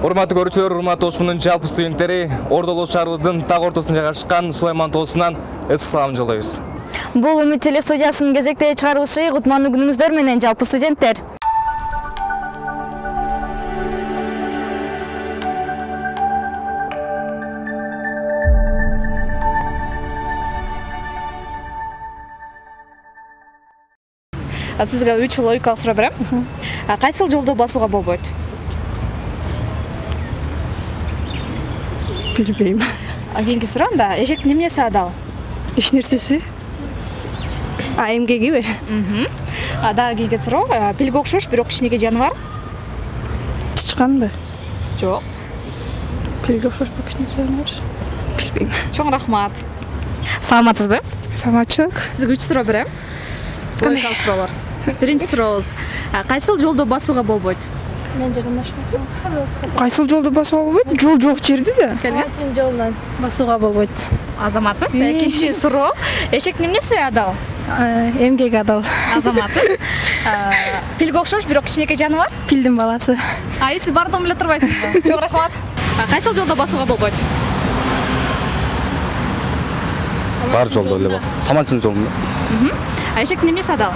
Урматтуу көрүүчүлөр, урматтуу Ошмунун жалпы студенттери, Ордолоо шаарыбыздын так ортосунда жайгашкан Сулайман тоосунан ысык салам жолдойбуз. Бул Үмүт телестудиясынын кезектеги чыгарылышы. Кутмандуу күнүңүздөр менен жалпы студенттер. Сизге 3 логикалык суроо берем. Кайсыл жолдо басууга болбойт? Билбейм. Кийинки суроо анда эшектин эмнеси адал? Эч нерсеси. Эмгегиби? Дагы кийинки суроо пилге окшош, бирок кичинекей жаныбар. Чычканбы? Жок. Пилге окшош кичинекей жаныбар. Билбейм. Чоң рахмат. Саламатсызбы? Саламатчылык. Сизге 3 суроо берем. Логикалык суроолор. Биринчи сурообуз. Кайсыл жолдо басууга болбойт? Мен жардамдашмасам. Кайсыл жолдо басууга болбойт? Жол жок жерде да. Саматчын жолунан басууга болбойт. Азаматсыз. Экинчи суроо. Эшектин эмнеси адал? Эмгек адал. Азаматсыз. Пилге окшош, бирок кичинекей жаныбар. Пилдин баласы. Сиз бардыгын биле турбайсызбы? Чоң рахмат. Кайсыл жолдо басууга болбойт? Бар жолдо эле бар. Саматчынын жолунда. Эшектин эмнеси адал?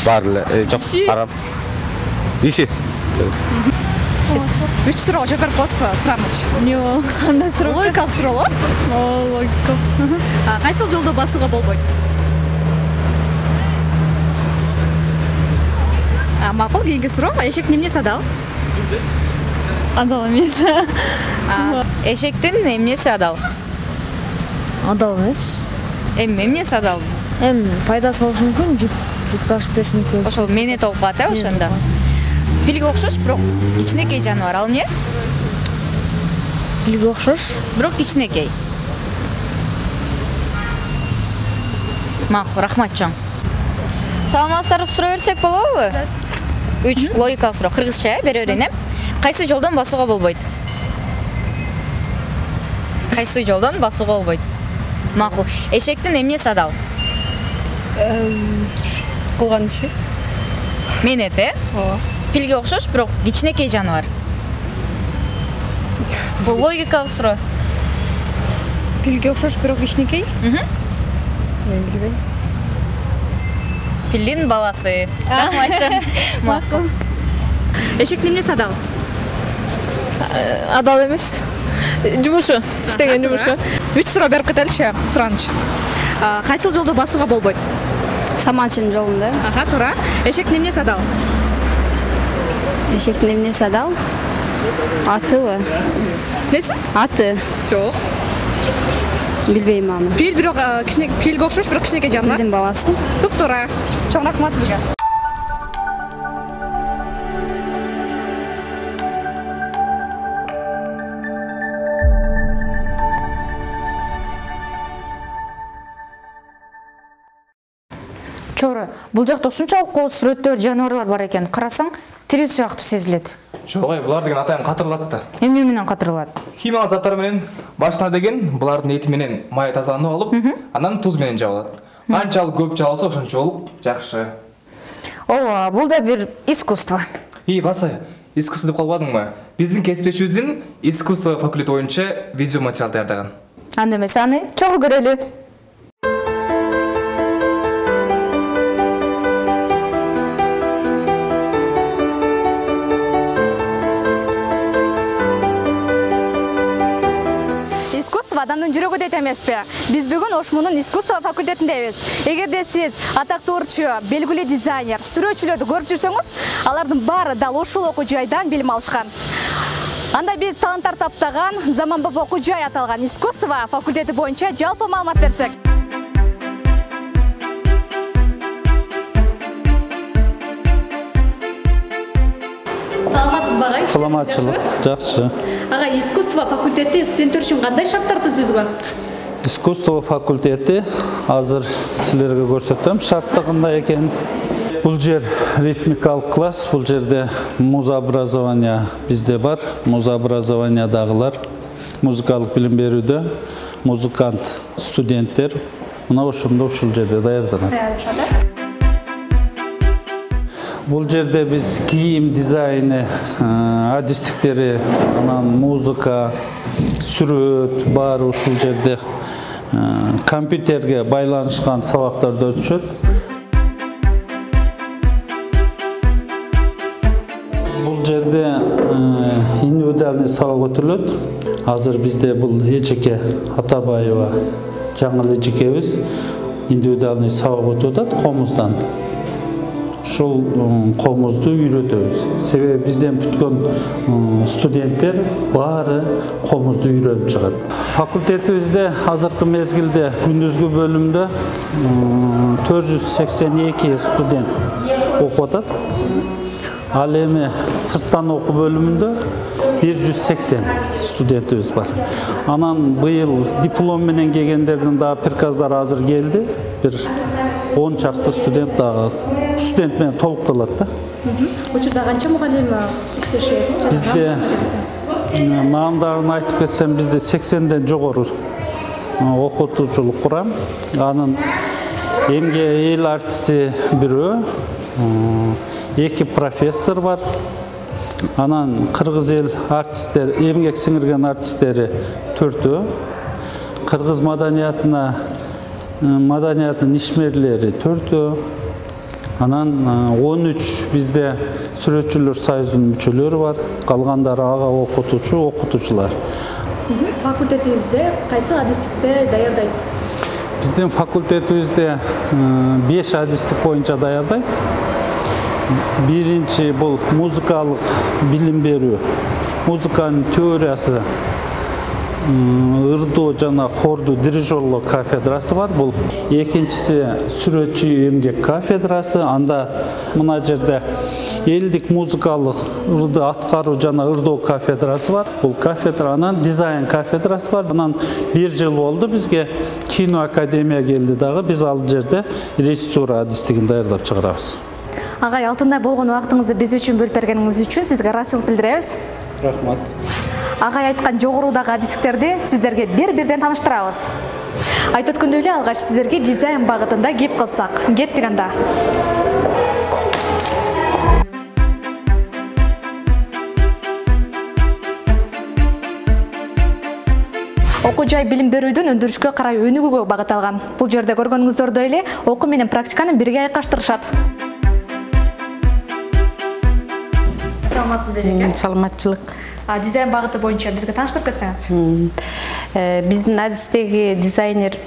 Бар эле. Жок, арам. Иши. 3 суроого жооп берип коесузбу? Сурамычы. Жок, кандай суроо? Логикалык суроолор. Логика. Кайсыл жолдо басууга болбойт? Макул, кийинки суроо. Эшектин эмнеси адал? Адал эмес. Эшектин эмнеси адал? Адал эмес. Эмнеси адал? Пайдасы болушу мүмкүн, жүк ташып бериши мүмкүн. Ошол менет болуп калат, ошондо. Пилге окшош, бирок кичинекей жаныбар, ал эмне? Пилге окшош, бирок кичинекей. Макул, рахмат чоң. Саламатсыздарбы, суроо берсек болобу? 3 логикалык суроо, кыргызча, бере берейин. Кайсы жолдон басууга болбойт? Кайсы жолдон басууга болбойт? Макул. Эшектин эмнеси адал? Кылган иши. Менет, Ооба. Пилге окшош, бирок кичинекей жаныбар. Бул логикалык суроо. Пилге окшош, бирок кичинекей? Мен билбейм. Пилдин баласы. Рахматчы. Макул. Эшектин эмнеси адал? Адал эмес. Жумушу, иштеген жумушу. 3 суроо берип кетеличи, сураныч. Кайсыл жолдо басууга болбойт? Саматчын жолунда. Туура. Эшектин эмнеси адал? Эшектин эмнеси адал? Атыбы? Неси? Аты. Жок. Билбейм аны. Пил, бирок пилге окшош, бирок кичинекей жаныбар. Пилдин баласы. Туп-туура. Чоң рахмат сизге. Чоңра, бул жакта ушунчалык кол сүрөттөр, жаныбарлар бар экен. Карасаң, тирүү сыяктуу сезилет. Жок, булар деген атайын катырылат да. Эмне менен катырылат? Химиялык заттар менен башына деген булардын эти менен май тазаланып алып, анан туз менен жабылат. Канчалык көп жабылса, ошончолук жакшы. Ооба, бул да бир искусство. Басы, искусство деп калбадыңбы? Биздин кесиптешибиздин искусство факультети боюнча видео материал даярдаган. Анда эмес аны чогуу көрөлү. Адамдын жүрөгү дейт эмеспи? Биз бүгүн Ошмунун искусство факультетиндебиз. Эгерде сиз атактуу урчу, белгилүү дизайнер, сүрөтчүлөрдү көрүп жүрсөңүз, алардын баары дал ушул окуу жайдан билим алышкан. Анда биз таланттар таптаган заманбап окуу жай аталган искусство факультети боюнча жалпы маалымат берсек. Саламатсызбы агай? Саламатчылык, жакшы. Агай, искусство факультети студенттер үчүн кандай шарттарды түзгөн? Искусство факультети азыр силерге көрсөтөм шарты кандай экенин. Бул жер ритмикалык класс, бул жерде музообразование бизде бар. Музообразованиядагылар музыкалык билим берүүдө музыкант студенттер мына ошондо ушул жерде даярданат. Бұл жерде біз киім дизайны, адистиктери, музыка, сүрөт бар ушул жерде компьютерге байланышкан сабактарды өтүшөт. Бұл жерде индивидуальный сабак өтүлөт. Азыр бізде бұл Эжеке Атабаева жаңыл эжекебиз индивидуальный сабак өтүп атат комуздан. Ушул комузду үйрөтөбүз. Себеби бизден бүткөн студенттер баары комузду үйрөнүп чыгат. Факультетибизде азыркы мезгилде күндүзгү бөлүмдө 482 студент окуп атат. Ал эми сырттан окуу бөлүмүндө 180 студентибиз бар. Анан быйыл диплом менен келгендердин дагы приказдары азыр келди. Бир 10 чакты студент дагы студент менен толукталат да. Учурда канча мугалим иштешет? Бизде наамдарын айтып кетсем, бизде 80ден жогору окутуучулук курам. Анын эмге эл артисти бирөө, 2 профессор бар. Анан кыргыз эл артисттер, эмгек сиңирген артисттери 4. Кыргыз маданиятынын ишмерлери 4. Анан 13 бизде сүрөтчүлөр союзунун мүчөлөрү бар. Калгандары ага окутуучулар. Факультетибизде кайсы адистикте даярдайт? Биздин факультетибизде 5 адистик боюнча даярдайт. Биринчи бул музыкалык билим берүү. Музыканын теориясы, ырдоо жана хорду дирижерлоо кафедрасы бар. Бул экинчиси сүрөтчү эмгек кафедрасы. Анда мына жерде элдик музыкалык ырды аткаруу жана ырдоо кафедрасы бар. Бул кафедранын дизайн кафедрасы бар. Анан 1 жыл болду бизге кино академия келди дагы. Биз ал жерде режиссура адистигин даярдап чыгарабыз. Агай, алтындай болгон убактыңызды биз үчүн бөлүп бергениңиз үчүн сизге ыраазычылык билдиребиз. Рахмат. Агай айткан жогорудагы адистиктерди сиздерге бир-бирден тааныштырабыз. Айтып өткөндөй эле алгач сиздерге дизайн багытында кеп кылсак. Кеттик анда. Окуу жай билим берүүдүн өндүрүшкө карай өнүгүүгө багытталган. Бул жерде көргөнүңүздөрдөй эле окуу менен практиканы бирге айкаштырышат. Саламатсызбы Эжеке? Саламатчылык. Дизайн багыты боюнча бизге тааныштырып кетсеңиз. Биздин адистеги дизайнер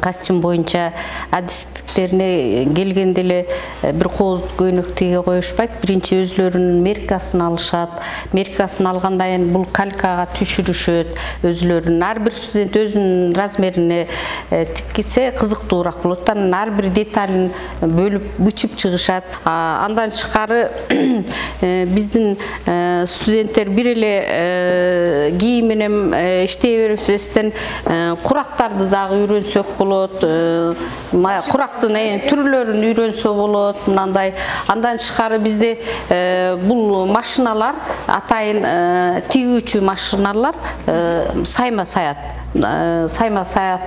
костюм боюнча адистиктерине келгенде эле бир кооз көйнөк тиге коюшпайт. Биринчи өзлөрүнүн меркасын алышат. Меркасын алгандан кийин бул калькага түшүрүшөт. Өзлөрүнүн ар бир студент өзүнүн размерине тиккисе кызыктуураак болот. Анан ар бир деталын бөлүп бычып чыгышат. Андан тышкары биздин студенттер бир эле кийим менен иштей бербестен курактарды дагы үйрөнсөк болот. Курактын түрлөрүн үйрөнсө болот. Мындай. Андан тышкары бизде бул машиналар атайын тигүүчү машиналар сайма саят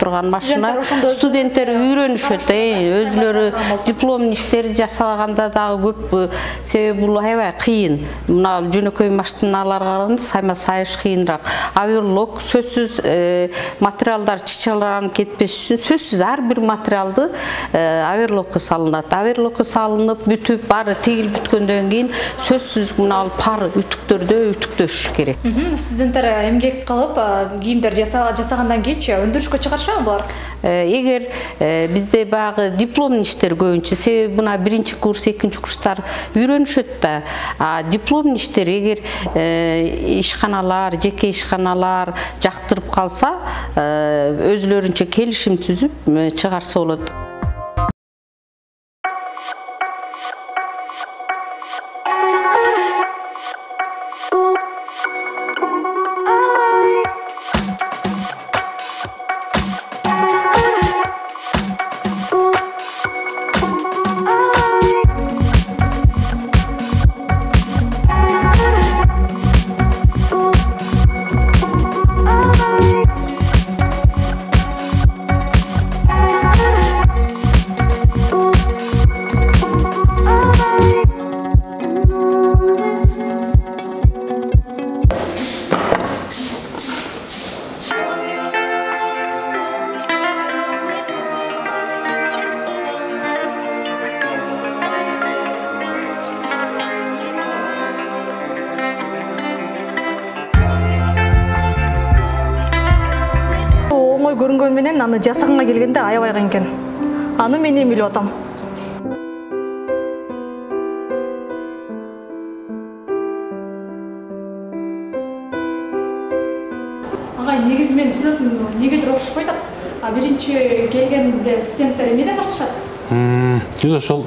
турган машина. Студенттер үйрөнүшөт. Өзлөрү диплом иштерди жасаганда дагы көп. Себеби бул аябай кыйын. Мына жөнөкөй машиналарга караганда сайма сайыш кыйыныраак. Оверлок сөзсүз материалдар чычаланып кетпеш үчүн сөзсүз ар бир материалды оверлокко салынат. Оверлокко салынып бүтүп баары тигил бүткөндөн кийин сөзсүз мына пар үтүктөрдө үтүктөшүш керек. Студенттер эмгек кылып кийимдер жасагандан кийинчи өндүрүшкө чыгарышабы булар? Эгер бизде багы диплом иштер көбүнчө, себеби мына биринчи курс, экинчи курстар үйрөнүшөт да. Диплом иштер эгер ишканалар, жеке ишканалар жактырып калса, өзлөрүнчө келишим түзүп чыгарса болот. көрүнгөн менен аны жасаганга келгенде аябай кыйын экен. Аны мен эми билип атам. Агай, негизи мен сүрөтүм негедир окшошпойт атат. Биринчи келгенде студенттер эмнеден башташат? Биз ошол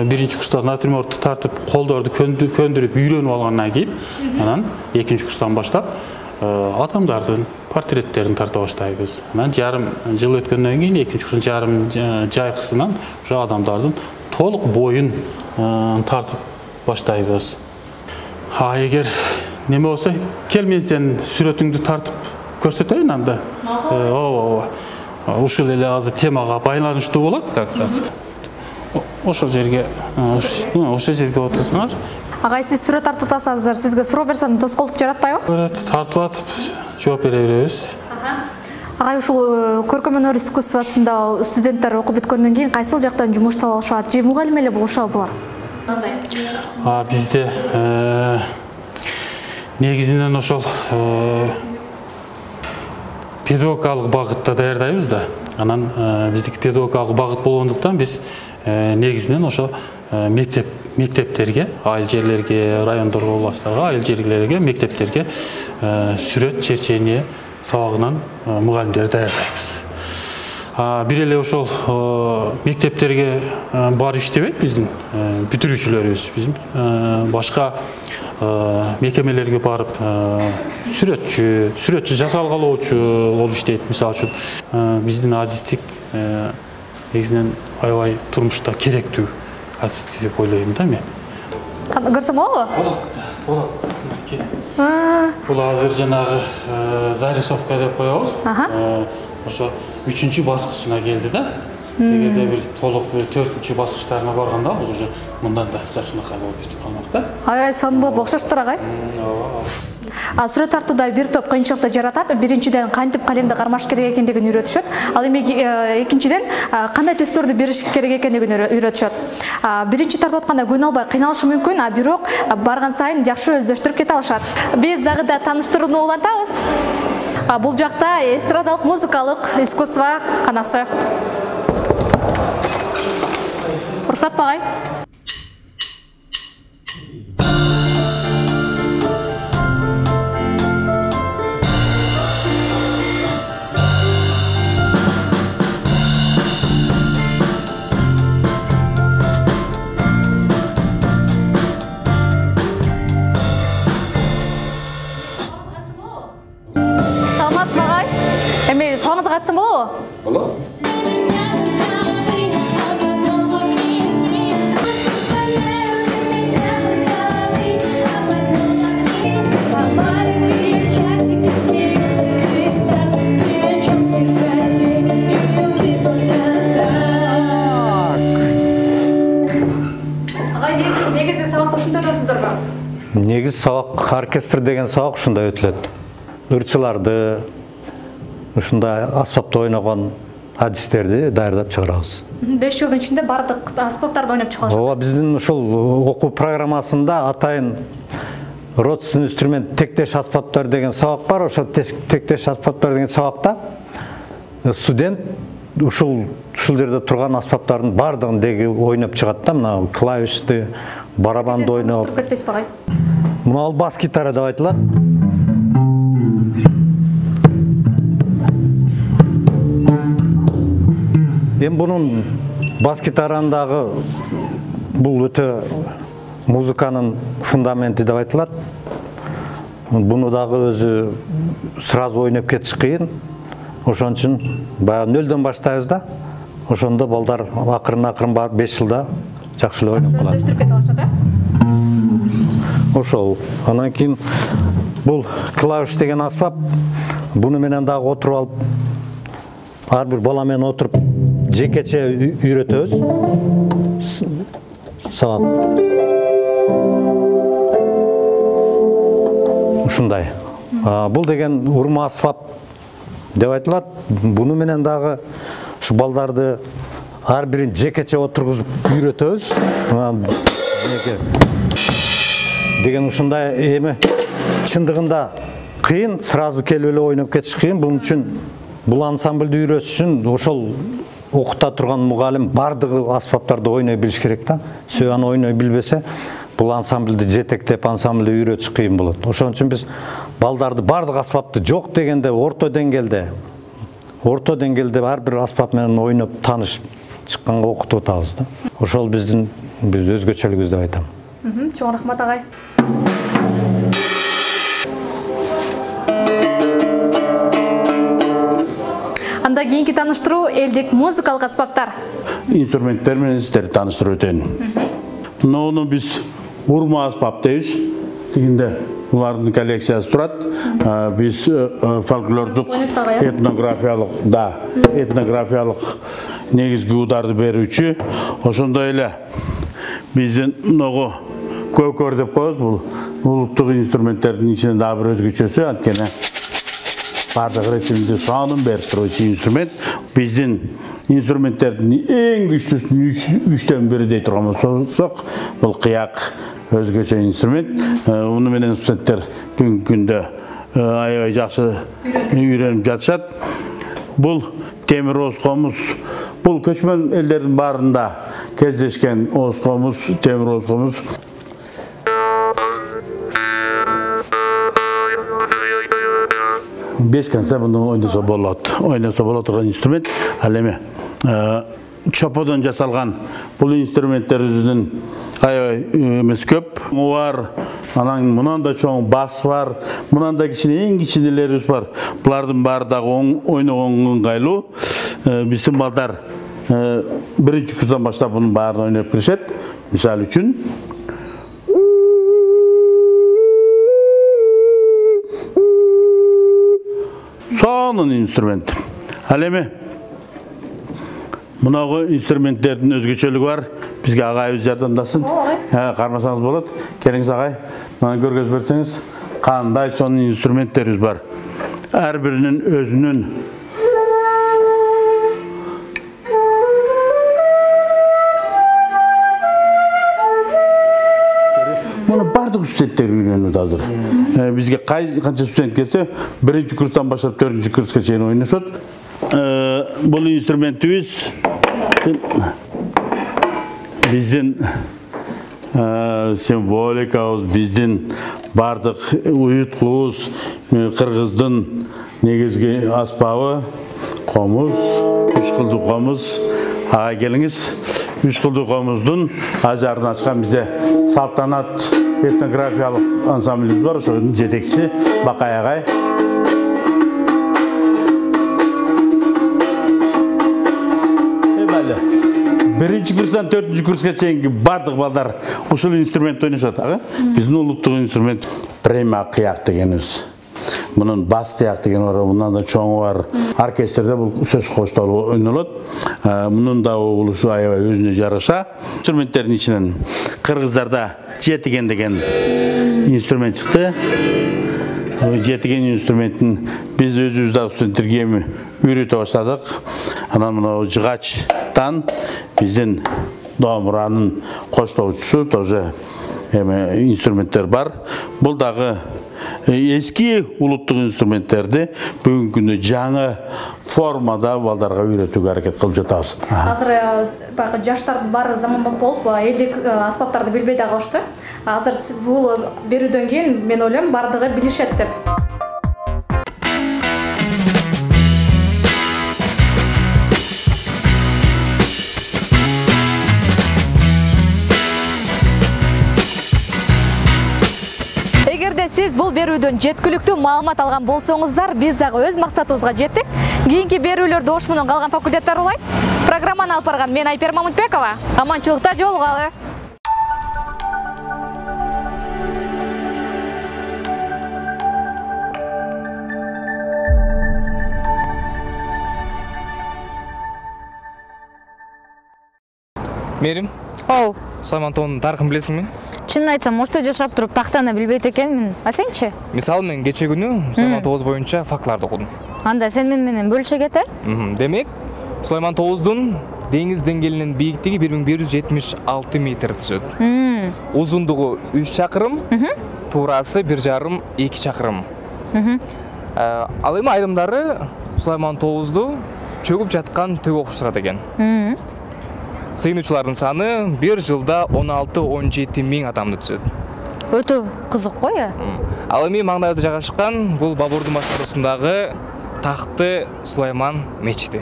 биринчи курста натюрмортту тартып, колдорду көндүрүп үйрөнүп алгандан кийин, анан экинчи курстан баштап адамдардын портреттерин тарта баштайбыз. Анан жарым жыл өткөндөн кийин экинчи курстун жарым жайкысынан ошо адамдардын толук боюн тартып баштайбыз. Эгер неме болсо, кел мен сен сүрөтүңдү тартып көрсөтөйүн анда. Ооба. Ушул эле азыр темага байланыштуу болот как раз. Ошол жерге отурсаңар. Агай, сиз сүрөт тартып атасыздар, сизге суроо берсем тоскоолдук жаратпайбы? Тартып атып жооп бере беребиз. Агай, ушул көркөм өнөр искусствосунда студенттер окуп бүткөндөн кийин кайсыл жактан жумуш таба алышат? Же мугалим эле болушабы булар? Кандай? Бизде негизинен ошол педагогикалык багытта даярдайбыз да. Анан биздики педагогикалык багыт болгондуктан биз негизинен ошо мектептерге, айыл жерлерге, райондорго, областтарга, айыл жерлерге, мектептерге сүрөт, черчение сабагынан мугалимдер даярдайбыз. Бир эле ошол мектептерге барып иштебейт биздин бүтүрүүчүлөрүбүз. Биздин башка мекемелерге барып сүрөтчү жасалгалоочу болуп иштейт. Мисалы үчүн биздин адистик негизинен аябай турмушта керектүү адистик деп ойлойм да мен. Көрсөм болобу? Болот. Бул азыр жанагы зарисовка деп коебуз. Ошо 3-чү баскычына келди да. Эгерде бир толук 4-чү баскычтарына барганда бул уже мындан да жакшынакай болуп бүтүп калмак да. Аябай сонун окшоштур агай. Сүрөт тартууда бир топ кыйынчылыкты жаратат. Биринчиден кантип калемди кармаш керек экендигин үйрөтүшөт. Ал эми экинчиден кандай түстөрдү бериш керек экендигин үйрөтүшөт. Биринчи тартып атканда күн албай кыйналышы мүмкүн, бирок барган сайын жакшы өздөштүрүп кете алышат. Биз дагы да тааныштырууну улантабыз. Бул жакта эстрадалык музыкалык искусство канасы. Уруксат багай. Катсын болобу? Болот. Негизи сабакты ушундай өтөсүздөрбү? Негизи сабак оркестр деген сабак ушундай өтүлөт. Ырчыларды, ушундай аспапта ойногон адистерди даярдап чыгарабыз. 5 жылдын ичинде бардык аспаптарды ойноп чыгышат. Ооба, биздин ушул окуу программасында атайын родственный инструмент тектеш аспаптар деген сабак бар. Ошо тектеш аспаптар деген сабакта студент ушул жерде турган аспаптардын бардыгын деги ойноп чыгат да, мына клавишти, барабанды ойноп. Мына ал бас гитара деп айтылат. Эми бунун бас гитарандагы бул өтө музыканын фундаменти деп айтылат. Буну дагы өзү сразу ойноп кетиш кыйын. Ошон үчүн баягы нөлдөн баштайбыз да. Ошондо балдар акырын барып 5 жылда жакшы эле ойноп калат. Ошол. Анан кийин бул клавиш деген аспап. Буну менен дагы отуруп алып, ар бир бала менен отуруп жекече үйрөтөбүз. Сабак. Ушундай. Бул деген урма аспап деп айтылат. Буну менен дагы ушу балдарды ар бирин жекече отургузуп үйрөтөбүз. Деген ушундай эми чындыгында кыйын, сразу келип эле ойноп кетиш кыйын. Бунун үчүн Бул ансамбльді үйретіш үшін ошол окута турган мугалим бардыгы аспаптарды ойной билиш керек да. Сөйаны ойной билбесе, бул ансамбльді жетектеп, ансамбльді үйретіш кыйын болот. Ошон үчүн биз балдарды бардык аспапты жок дегенде орто деңгээлде ар бир аспап менен ойноп таанышып чыкканга окутуп атабыз да. Ошол биз өзгөчөлүгүбүз деп айтам. Чоң рахмат агай. Анда кийинки тааныштыруу элдик музыкалык аспаптар. Инструменттер менен сиздерди тааныштырып өтөйүн. Муну биз урма аспап дейбиз. Дегенде булардын коллекциясы турат. Биз фольклордук, этнографиялык негизги ударды берүүчү. Ошондой эле биздин муну көкөр деп коебуз. Бул улуттук инструменттердин ичинен дагы бир өзгөчөсү, анткени бардык ретинде сонун берип тургучу инструмент. Биздин инструменттердин эң күчтүүсүн 3төн 1 дей турган болсок, бул кыяк өзгөчө инструмент. Уну менен студенттер бүгүнкү күндө аябай жакшы үйрөнүп жатышат. Бул темир оз комуз. Бул көчмөн элдердин баарында кездешкен оз комуз, темир оз комуз. Бес конца муну ойносо болот. Ойносо болот турган инструмент. Ал эми чоподон жасалган бул инструменттерибиздин аябай эмес көп. Бар, анан мунан да чоң бас бар, мунан да кичине эң кичинелерибиз бар. Булардын баары дагы ойногонго ыңгайлуу. Биздин балдар биринчи курстан баштап мунун баарын ойноп киришет. Мисалы үчүн сонун инструмент. Ал эми мунагы инструменттердин өзгөчөлүгү бар. Бизге агайыбыз жардамдасын. Кармасаңыз болот. Келиңиз агай, мына көргөзүп берсеңиз, кандай сонун инструменттерибиз бар. Ар биринин өзүнүн бардык студенттер үйрөнөт азыр. Бизге канча студент келсе, биринчи курстан баштап 4-чү курска чейин ойношот. Бул инструментибиз биздин символикабыз, биздин бардык уюткубуз, кыргыздын негизги аспабы комуз, 3 кылдуу комуз. Ага келиңиз, 3 кылдуу комуздун ажарын ачкан бизде салтанат этнографиялык ансамблибиз бар, ошонун жетекчиси Бакай агай. Биринчи курстан 4-чү курска чейинки бардык балдар ушул инструмент ойношот. Биздин улуттук инструмент према кыяк дегенибиз. Мунун бас кыяк деген бар, мындан да чоңу бар. Оркестрде бул сөз коштолуу ойнолот. Мунун да угулушу аябай өзүнө жараша. Инструменттердин ичинен кыргыздарда жетиген деген инструмент чыкты. Жетиген инструментин биз өзүбүз дагы студенттерге эми үйрөтө баштадык. Анан мына жыгачтан биздин домуранын коштоочусу тоже эми инструменттер бар. Бул дагы эски улуттук инструменттерди бүгүнкү күндө жаңы формада балдарга үйрөтүүгө аракет кылып жатабыз. Азыр баягы жаштардын баары заманбап болуп, элдик аспаптарды билбей да калышты. Азыр бул берүүдөн кийин мен ойлойм бардыгы билишет деп. Эгерде сиз бул берүүдөн жеткиликтүү маалымат алган болсоңуздар, биз дагы өз максатыбызга жеттик. Кийинки берүүлөрдү Ош менен калган факультеттер улайт. Программаны алып барган мен Айпер Мамытбекова. Аманчылыкта жолугалы. Мерим? Оу. Сулайман тоонун тарыхын билесиңби? Чынын айтсам, ошто жашап туруп тактаны билбейт экенмин. А сенчи? Мисалы мен кече күнү Сулайман Тоғыз боюнча фактыларды окудум. Анда сен менен бөлүшө кете? Демек, Сулайман Тоғыздын деңиз деңгээлинин бийиктиги 1176 метр түзөт. Узундугу 3 чакырым, туурасы 1,5-2 чакырым. Ал эми айрымдары Сулайман Тоғызду чөгүп жаткан төг окушturат экен. Сыйынуучулардын саны бир жылда 16-17 миң адамды түзөт. Өтө кызык го я. Ал эми маңдайда жайгашкан бул Бабурдун башкаруусундагы Такты Сулайман мечити.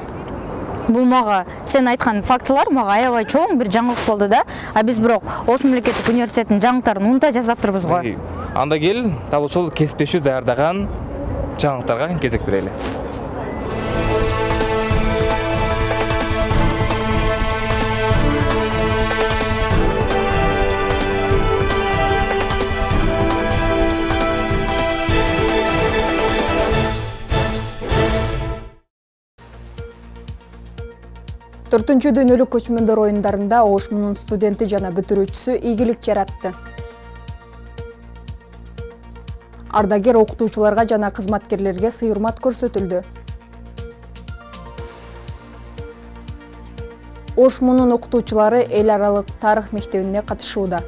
Бул мага сен айткан фактылар мага аябай чоң бир жаңылык болду да. А биз бирок Ош мамлекеттик университетинин жаңылыктарын унута жасап турбуз го. Анда кел, дал ошол кесиптешибиз даярдаган жаңылыктарга кезек берели. Төртүнчү дүйнөлүк көчмөндөр оюндарында Ош мунун студенти жана бүтүрүүчүсү ийгилик жаратты. Ардагер окутуучуларга жана кызматкерлерге сый-урмат көрсөтүлдү. Ош мунун окутуучулары эл аралык тарых мектебине катышууда.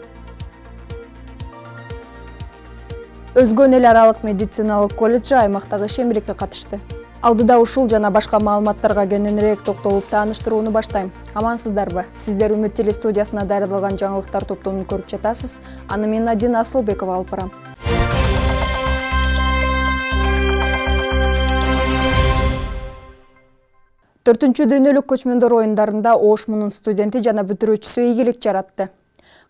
Өзгөн эл аралык медициналык колледжи аймактагы шемберекке катышты. Алдыда ушул жана башка маалыматтарга кененирээк токтолуп тааныштырууну баштайм. Амансыздарбы? Сиздер Үмүт телестудиясына даярдалган жаңылыктар топтомун көрүп жатасыз. Аны мен Надина Асылбекова алып барам. Төртүнчү дүйнөлүк көчмөндөр оюндарында Ош мунун студенти жана бүтүрүүчүсү ийгилик жаратты.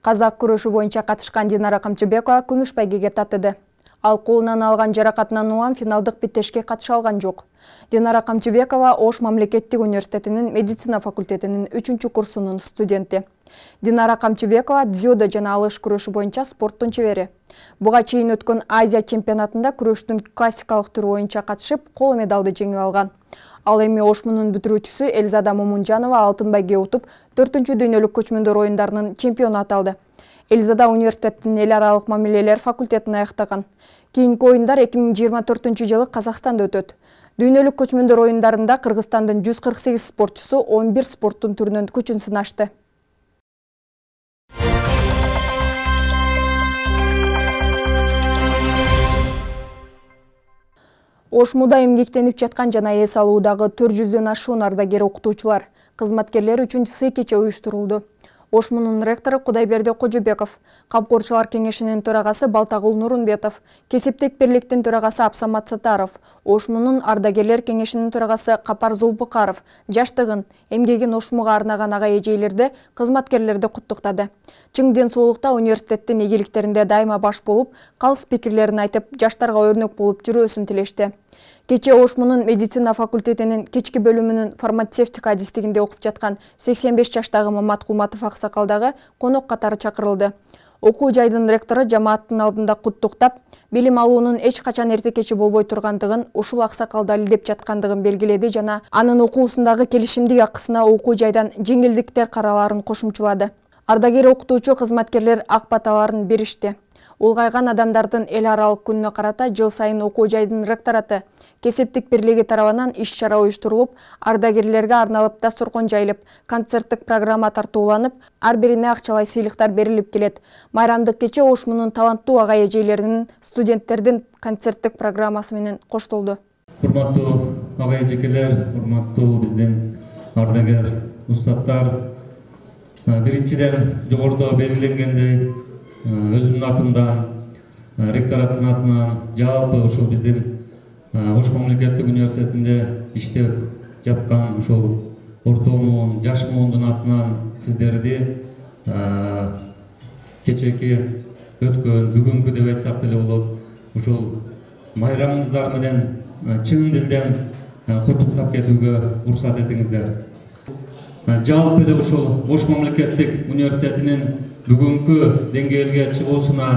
Казак күрөшү боюнча катышкан Динара Камчыбекова күмүш байгеге татыды. Ал колунан алган жаракатынан улам финалдык беттешке катыша алган жок. Динара Камчыбекова Ош мамлекеттик университетинин медицина факультетинин 3-чү курсунун студенти. Динара Камчыбекова дзюдо жана алыш күрөшү боюнча спорттун чебери. Буга чейин өткөн Азия чемпионатында күрөштүн классикалык түрү боюнча катышып, кол медалды жеңип алган. Ал эми Ош мунун бүтүрүүчүсү Элизада Момунжанова алтын байге утуп, 4-чү дүйнөлүк көчмөндөр оюндарынын чемпиону аталды. Элизада университеттин эл аралык мамилелер факультетин аяктаган. Кийинки оюндар 2024-жылы Казакстанда өтөт. Дүйнөлүк көчмөндөр оюндарында Кыргызстандын 148 спортчусу 11 спорттун түрүнөн күчүн сынашты. Ош муда эмгектенип жаткан жана эс алуудагы 400дөн ашуун ардагер окутуучулар, кызматкерлер үчүн сый кече уюштурулду. Ош мунун ректору Кудайберди Кожубеков, Камкорчулар кеңешинин төрагасы Балтагул Нурунбетов, Кесиптик бирликтин төрагасы Апсамат Сатаров, Ош мунун ардагерлер кеңешинин төрагасы Капар Зулбукаров жаштыгын, эмгегин Ош муга арнаган ага эжейлерди, кызматкерлерди куттуктады. Чың ден соолукта университеттин ийгиликтеринде дайыма баш болуп, калыс пикирлерин айтып, жаштарга өрнөк болуп жүрүүсүн тилешти. Кече Ош мунун медицина факультетинин кечки бөлүмүнүн фармацевтика адистигинде окуп жаткан 85 жаштагы Мамат Кулматов аксакалдагы конок катары чакырылды. Окуу жайдын ректору жамааттын алдында куттуктап, билим алуунун эч качан эрте кечи болбой тургандыгын, ушул аксакал далилдеп жаткандыгын белгиледи жана анын окуусундагы келишимдик акысына окуу жайдан жеңилдиктер каралаарын кошумчулады. Ардагер окутуучу кызматкерлер ак баталарын беришти. Улгайган адамдардын эл аралык күнүнө карата жыл сайын окуу жайдын ректораты Кесиптик бирлиги тарабынан иш-чара уюштурулуп, ардагерлерге арналып дасторкон жайылып, концерттик программа тартууланып, ар бирине акчалай сыйлыктар берилип келет. Майрамдык кече Ош мунун таланттуу ага эжелеринин, студенттердин концерттик программасы менен коштолду. Урматтуу ага эжекелер, урматтуу биздин ардагер устаттар, биринчиден жогоруда белгиленгендей өзүмдүн атымдан, ректораттын атынан, жалпы ушул биздин Ош мамлекеттик университетинде иштеп жаткан ушул ортомун, жаш муундун атынан сиздерди кечеки өткөн, бүгүнкү деп айтсак деле болот, ушул майрамыңыздар менен чын дилден куттуктап кетүүгө уруксат этиңиздер. Жалпы эле ушул Ош мамлекеттик университетинин бүгүнкү деңгээлге чыгуусуна,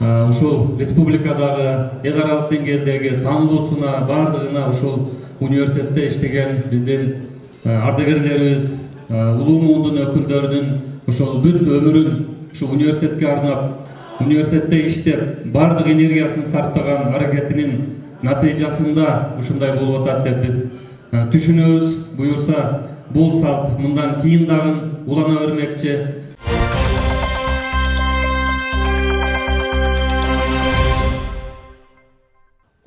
ушул республикадагы эл аралык деңгээлдеги таанылуусуна, бардыгына ушул университетте иштеген биздин ардагерлерибиз, улуу муундун өкүлдөрүнүн ушул бүт өмүрүн ушул университетке арнап, университетте иштеп, бардык энергиясын сарптаган аракетинин натыйжасында ушундай болуп атат деп биз түшүнөбүз. Буюрса, бул салт мындан кийин дагы улана бермекчи.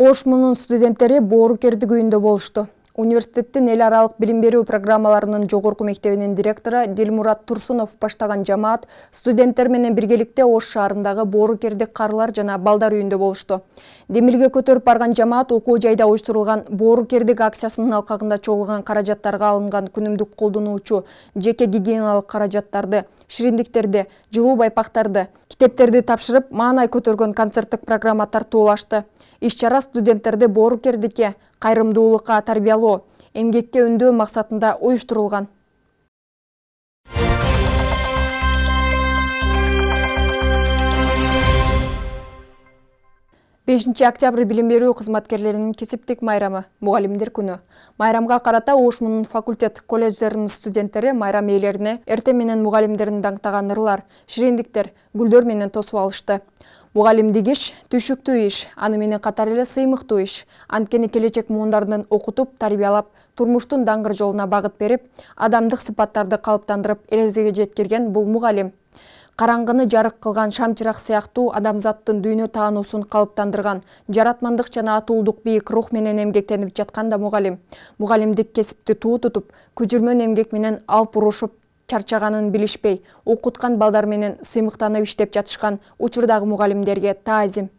ОШМУнун студенттери Боорукердик үйүндө болушту. Университеттин эл аралык билим берүү программаларынын жогорку мектебинин директору Дилмурат Турсунов баштаган жамаат студенттер менен биргеликте Ош шаарындагы Боорукердик карылар жана балдар үйүндө болушту. Демилге көтөрүп барган жамаат окуу жайда уюштурулган Боорукердик акциясынын алкагында чогулган каражаттарга алынган күнүмдүк колдонуучу жеке гигиеналык каражаттарды, шириндиктерди, жылуу байпактарды, китептерди тапшырып, маанай көтөргөн концерттик программа тартуулашты. Иш-чара студенттерди Боорукердикке кайрымдуулукка тарбиялоо, эмгекке үндөө максатында уюштурулган. 5 октябрь билим берүү кызматкерлеринин кесиптик майрамы, мугалимдер күнү. Майрамга карата ОШМУнун факультет колледждеринин студенттери майрам ээлерине эртең менен мугалимдерин даңктаган ырлар, шириндиктер, гүлдөр менен тосуп алышты. Мугалимдик иш түшүктүү иш, аны менен катар эле сыймыктуу иш. Анткени келечек муундардын окутуп, тарбиялап, турмуштун даңгыр жолуна багыт берип, адамдык сыпаттарды калыптандырып, эрезеге жеткирген бул мугалим. Караңгыны жарык кылган шамчырак сыяктуу адамзаттын дүйнө таануусун калыптандырган, жаратмандык жана атуулдук бийик рух менен эмгектенип жаткан да мугалим. Мугалимдик кесипти туу тутуп, күжүрмөн эмгек менен алып урушуп, чарчаганын билишпей, окуткан балдар менен сыймыктанып иштеп жатышкан учурдагы мугалимдерге таазим.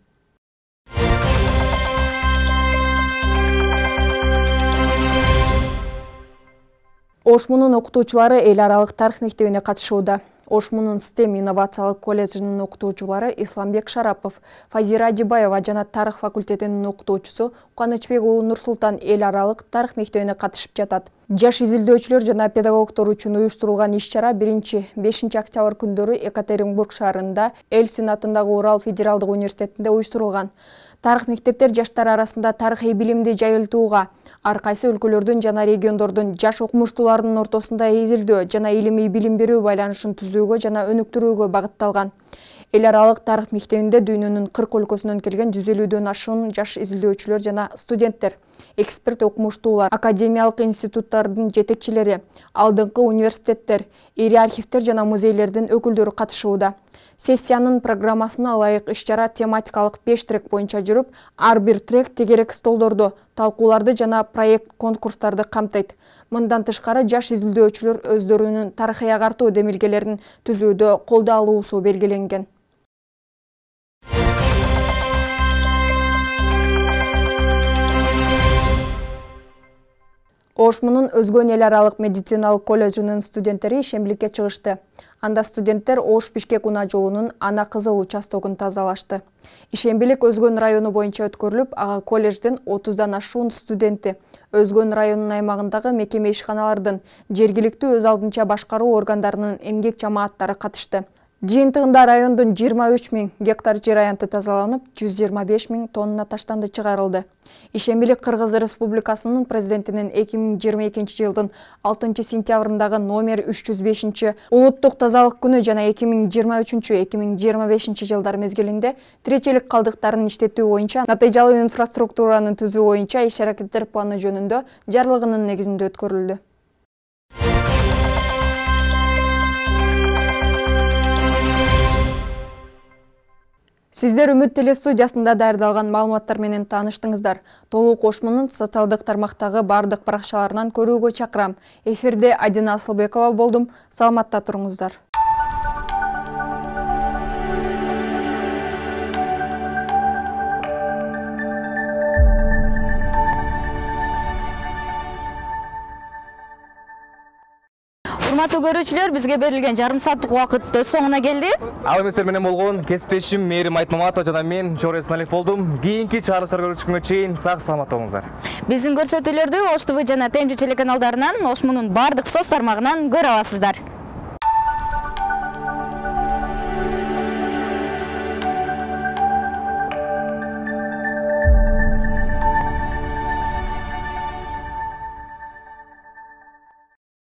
ОШМУнун окутуучулары эл аралык тарых мектебине катышууда. ОШМУнун STEM инновациялык колледжинин окутуучулары Исламбек Шарапов, Фазира Ажибаева жана тарых факультетинин окутуучусу Кубанычбек уулу Нурсултан эл аралык тарых мектебине катышып жатат. Жаш изилдөөчүлөр жана педагогдор үчүн уюштурулган иш-чара 1-5 октябрь күндөрү Екатеринбург шаарында Эльсин атындагы Урал федералдык университетинде уюштурулган. Тарых мектептер жаштар арасында тарыхый билимди жайылтууга, ар кайсы өлкөлөрдүн жана региондордун жаш окумуштуулардын ортосунда изилдөө жана илимий билим берүү байланышын түзүүгө жана өнүктүрүүгө багытталган. Эл аралык тарых мектебинде дүйнөнүн 40 өлкөсүнөн келген 150дөн ашуун жаш изилдөөчүлөр жана студенттер, эксперт окумуштуулар, академиялык институттардын жетекчилери, алдыңкы университеттер, ири архивдер жана музейлердин өкүлдөрү катышууда. Сессиянын программасына ылайык иш-чара тематикалык 5 трек боюнча жүрүп, ар бир трек тегерек столдорду, талкууларды жана проект конкурстарды камтыйт. Мындан тышкары жаш изилдөөчүлөр өздөрүнүн тарыхый агартуу демилгелерин түзүүдө колдоо алуусу белгиленген. ОШМУнун Өзгөн эл аралык медициналык колледжинин студенттери ишембиликке чыгышты. Анда студенттер Ош-Бишкек унаа жолунун Ана Кызыл участогун тазалашты. Ишембилик Өзгөн району боюнча өткөрүлүп, ага колледждин 30дан ашуун студенти, Өзгөн районунун аймагындагы мекеме ишканалардын, жергиликтүү өз алдынча башкаруу органдарынын эмгек жамааттары катышты. Жыйынтыгында райондун 23 000 гектар жер аянты тазаланып, 125 000 тонна таштанды чыгарылды. Ишембилик Кыргыз Республикасынын президентинин 2022 жылдын 6 сентябрындагы номер 305 улуттук тазалык күнү жана 2023-2025 жылдар мезгилинде тиречилик калдыктарын иштетүү боюнча натыйжалуу инфраструктураны түзүү боюнча иш-аракеттер планы жөнүндө жарлыгынын негизинде өткөрүлдү. Сиздер Үмүт телестудиясында даярдалган маалыматтар менен тааныштыңыздар. Толук ОШМУнун социалдык тармактагы бардык баракчаларынан көрүүгө чакырам. Эфирде Адина Асылбекова болдум. Саламатта туруңуздар. Урматтуу көрүүчүлөр, бизге берилген жарым сааттык убакыт өз соңуна келди. Ал эместер менен болгон кесиптешим Мээрим Айтмаматова жана мен Жора Эсналиев болдум. Кийинки чыгарылыштар көрүшкөнгө чейин сак саламат болуңуздар. Биздин көрсөтүүлөрдү Ош ТВ жана ТМЖ телеканалдарынан, ОШМУнун бардык соц тармагынан көрө аласыздар.